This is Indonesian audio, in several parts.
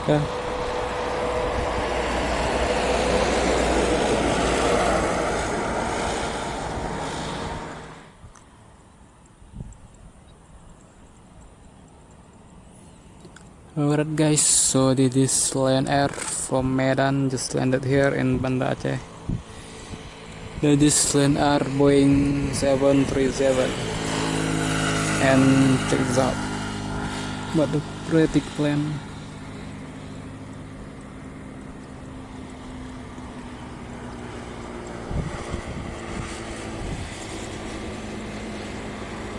Ya. Alright guys, so this is Lion Air from Medan, just landed here in Banda Aceh. This is Lion Air Boeing 737, and check this out. What a pretty plane.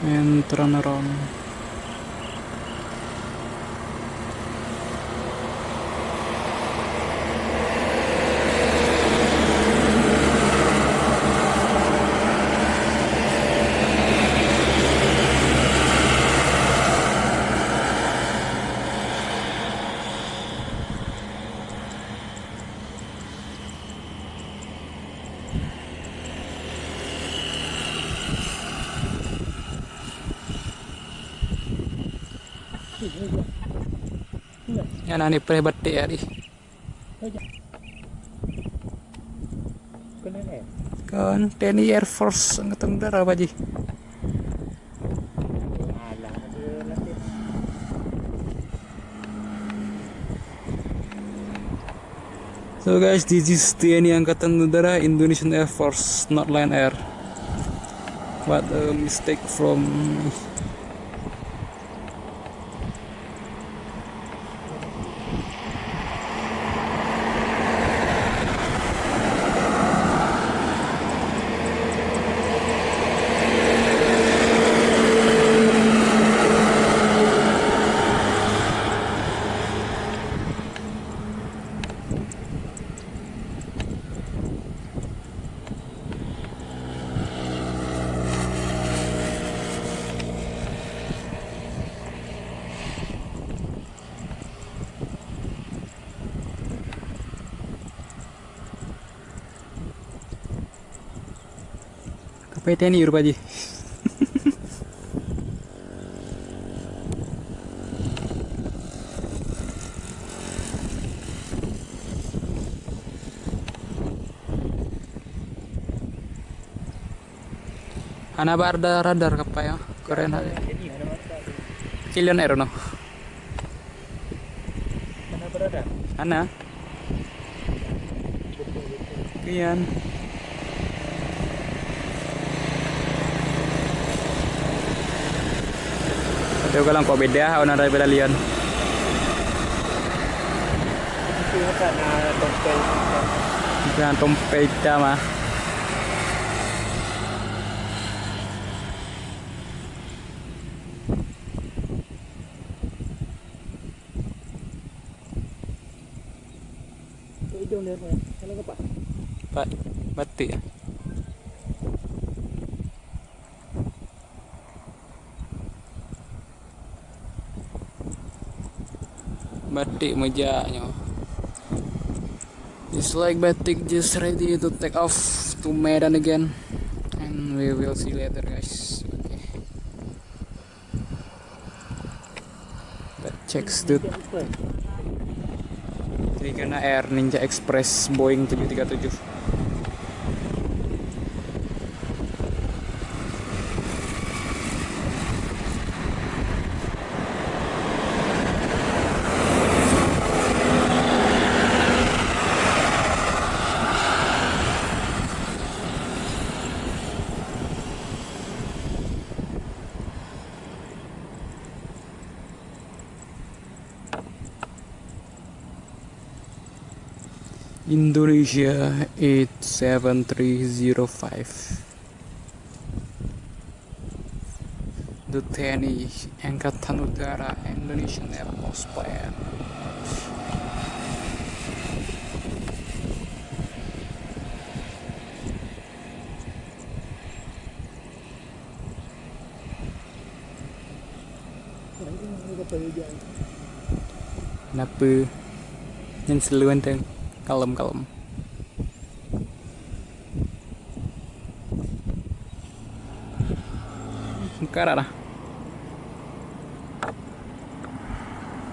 And turn around. Yan ani pre batte ya di. Kan TNI Air Force Angkatan Udara Pak Ji. So guys, this is TNI Angkatan Udara Indonesian Air Force, not Lion Air. What a mistake from me. TNI Pak Ji. Ana barda radar kapa ya? Keren aja. Kilian air no. Ana. Kian. Ada ko lang ko beda ona ra bedalian. Jangan tompel mah. Pak, batik ya. Batik mejanya. It's like batik just ready to take off to Medan again, and we will see later guys. Okay. Let's check the Trigana Air Ninja Express Boeing 737. Indonesia 87305. The TNI Angkatan Udara Indonesian Air Force Plan. Kenapa? Yang seluan teng kalem. Karena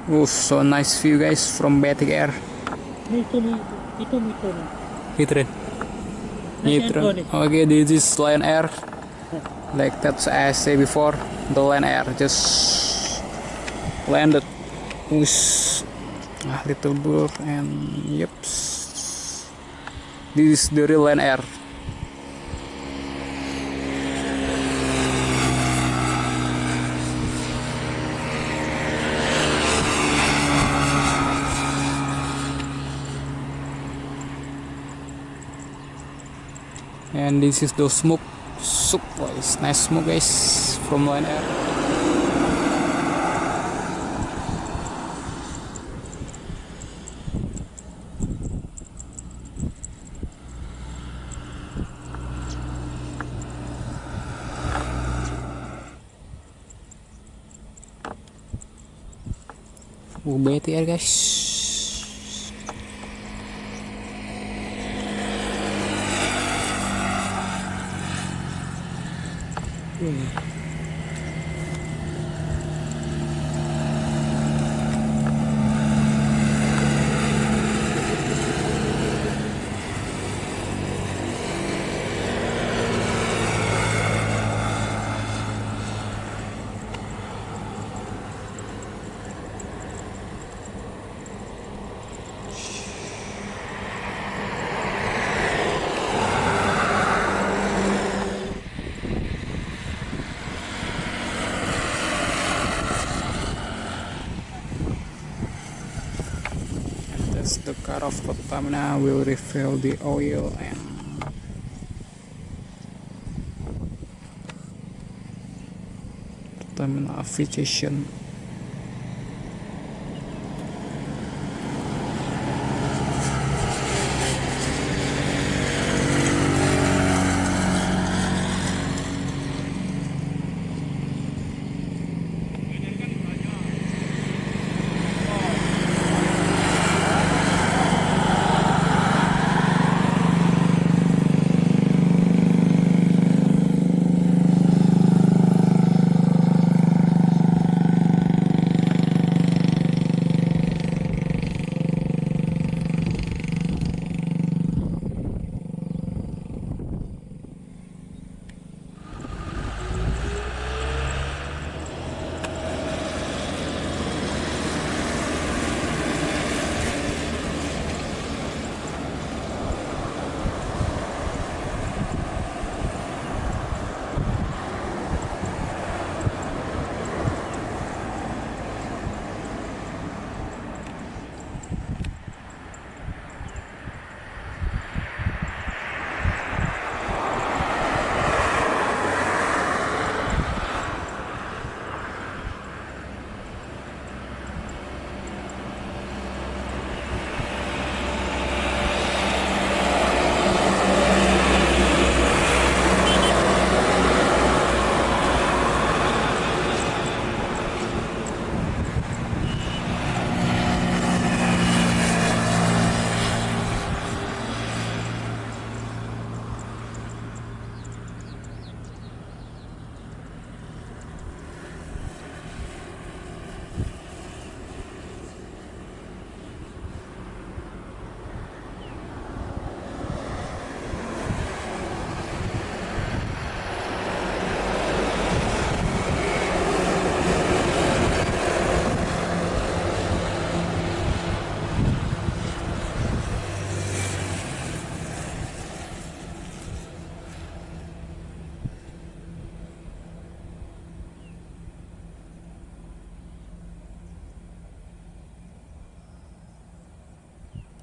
Oh, so nice view guys from Batik Air. Itu Hitrin. Okay, this is Lion Air. Like that I say before, the Lion Air just landed. Whoosh. A little blur and yep. This is the real Lion Air. And this is the smoke guys, nice smoke guys from Lion Air. BTR guys. The car of Pertamina will refill the oil and Pertamina Aviation.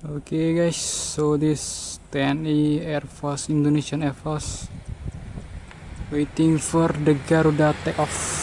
Okay guys, so this TNI Air Force, Indonesian Air Force waiting for the Garuda takeoff.